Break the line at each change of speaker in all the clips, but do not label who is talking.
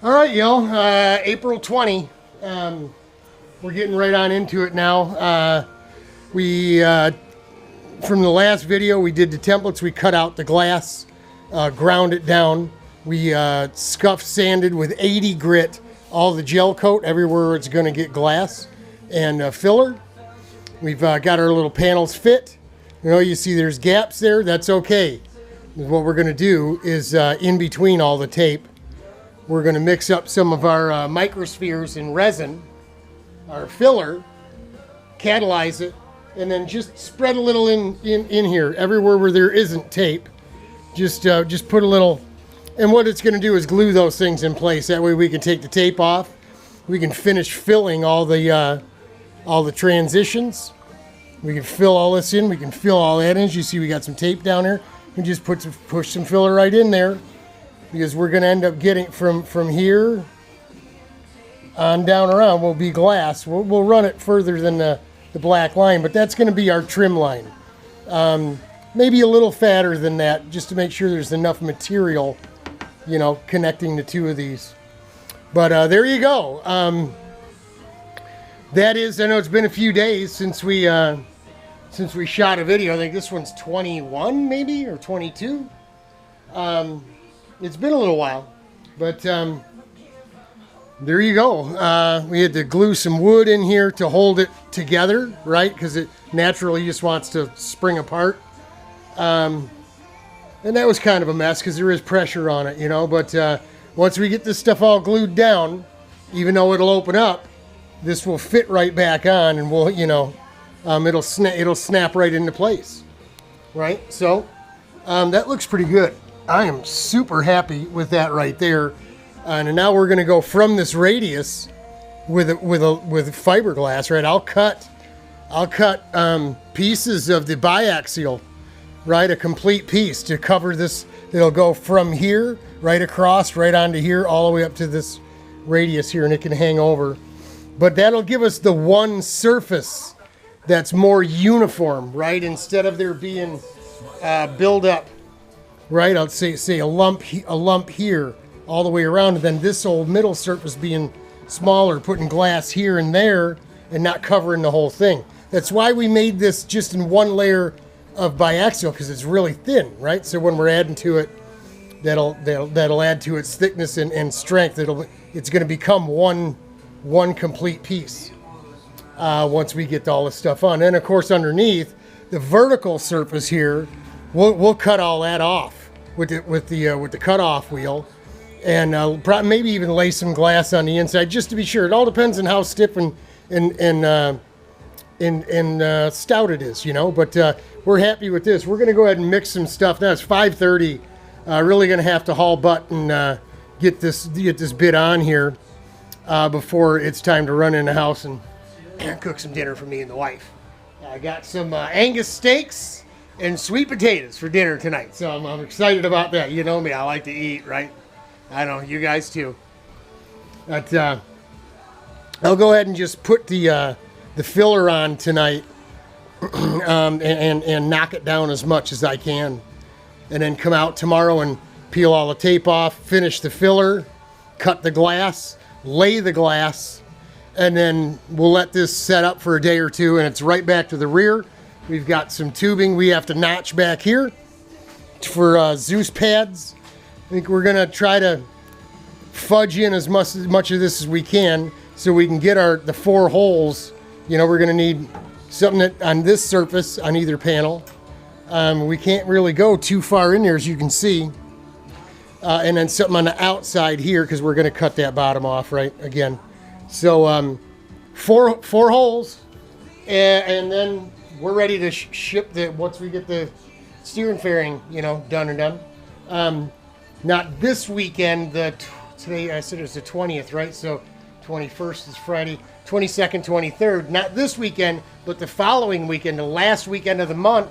All right, yo. April 20. We're getting right on into it now. We from the last video, we did the templates. We cut out the glass, ground it down. We scuffed, sanded with 80 grit all the gel coat everywhere it's going to get glass and filler. We've got our little panels fit. You know, you see there's gaps there. That's okay. What we're going to do is in between all the tape, we're going to mix up some of our microspheres in resin, our filler, catalyze it, and then just spread a little in here, everywhere where there isn't tape. Just put a little, and what it's going to do is glue those things in place. That way we can take the tape off. We can finish filling all the transitions. We can fill all this in. We can fill all that in. As you see, we got some tape down there. We just push some filler right in there, because we're going to end up getting from here on down around will be glass. We'll run it further than the black line, but that's going to be our trim line. Maybe a little fatter than that, just to make sure there's enough material, you know, connecting the two of these. But there you go. That is, I know it's been a few days since we shot a video. I think this one's 21 maybe, or 22. It's been a little while, but there you go. We had to glue some wood in here to hold it together, right? Because it naturally just wants to spring apart. And that was kind of a mess because there is pressure on it, you know. But once we get this stuff all glued down, even though it'll open up, this will fit right back on, and we'll, you know, it'll snap right into place, right? So that looks pretty good. I am super happy with that right there. And now we're going to go from this radius with fiberglass, right? I'll cut pieces of the biaxial, right? A complete piece to cover this. It'll go from here right across, right onto here, all the way up to this radius here, and it can hang over. But that'll give us the one surface that's more uniform, right? Instead of there being buildup, right? I'll say a lump here all the way around, and then this old middle surface being smaller, putting glass here and there and not covering the whole thing. That's why we made this just in one layer of biaxial, because it's really thin, right? So when we're adding to it, that'll add to its thickness and strength. It's going to become one complete piece once we get all this stuff on. And of course, underneath the vertical surface here, we'll cut all that off with the cutoff wheel, and maybe even lay some glass on the inside just to be sure. It all depends on how stiff and stout it is, you know. But we're happy with this. We're going to go ahead and mix some stuff now. It's 5:30. Really going to have to haul butt and get this bit on here before it's time to run in the house and cook some dinner for me and the wife. I got some Angus steaks and sweet potatoes for dinner tonight, so I'm excited about that. You know me, I like to eat, right? I know you guys too. But I'll go ahead and just put the filler on tonight and knock it down as much as I can, and then come out tomorrow and peel all the tape off, finish the filler, cut the glass, lay the glass, and then we'll let this set up for a day or two, and it's right back to the rear. We've got some tubing we have to notch back here for Zeus pads. I think we're gonna try to fudge in as much of this as we can so we can get the 4 holes. You know, we're gonna need something on this surface on either panel. We can't really go too far in there, as you can see. And then something on the outside here, because we're gonna cut that bottom off, right, again. So 4 holes, and then we're ready to ship once we get the steering fairing, you know, done and done. Not this weekend. Today I said it was the 20th, right? So 21st is Friday, 22nd, 23rd. Not this weekend, but the following weekend, the last weekend of the month,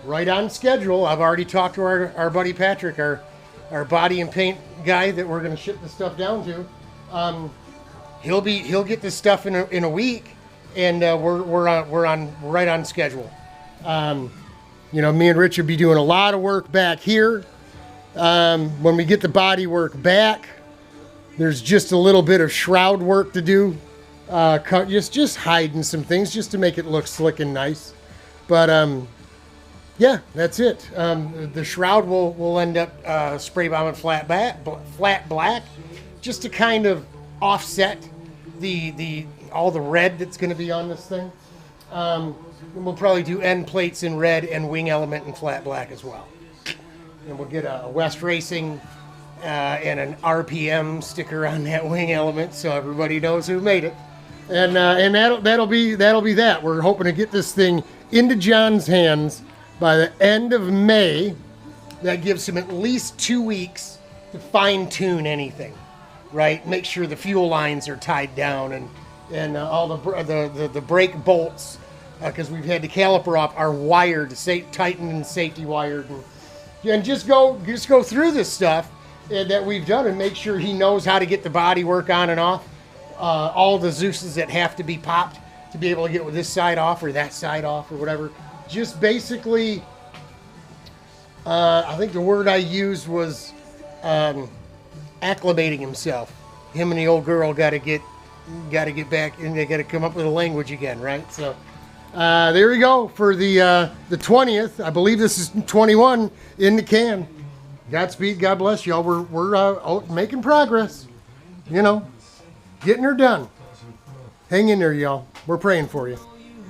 right on schedule. I've already talked to our buddy Patrick, our body and paint guy that we're going to ship the stuff down to. He'll get this stuff in a week, and we're right on schedule. You know, me and Rich will be doing a lot of work back here. When we get the body work back, There's just a little bit of shroud work to do. Just hiding some things just to make it look slick and nice. But yeah, that's it. The shroud will end up spray bombing flat black, just to kind of offset all the red that's going to be on this thing. We'll probably do end plates in red and wing element in flat black as well. And we'll get a West Racing and an RPM sticker on that wing element, so everybody knows who made it. And that'll be that. We're hoping to get this thing into John's hands by the end of May. That gives him at least 2 weeks to fine tune anything, right? Make sure the fuel lines are tied down and all the brake bolts, because we've had the caliper off, are wired, tightened and safety wired, and just go through this stuff that we've done and make sure he knows how to get the body work on and off. All the Zeuses that have to be popped to be able to get this side off or that side off or whatever. Just basically, I think the word I used was acclimating himself. Him and the old girl got to get back, and they got to come up with a language again, right? So there we go for the 20th. I believe this is 21 in the can. Godspeed, God bless y'all. We're making progress, you know, getting her done. Hang in there, y'all. We're praying for you.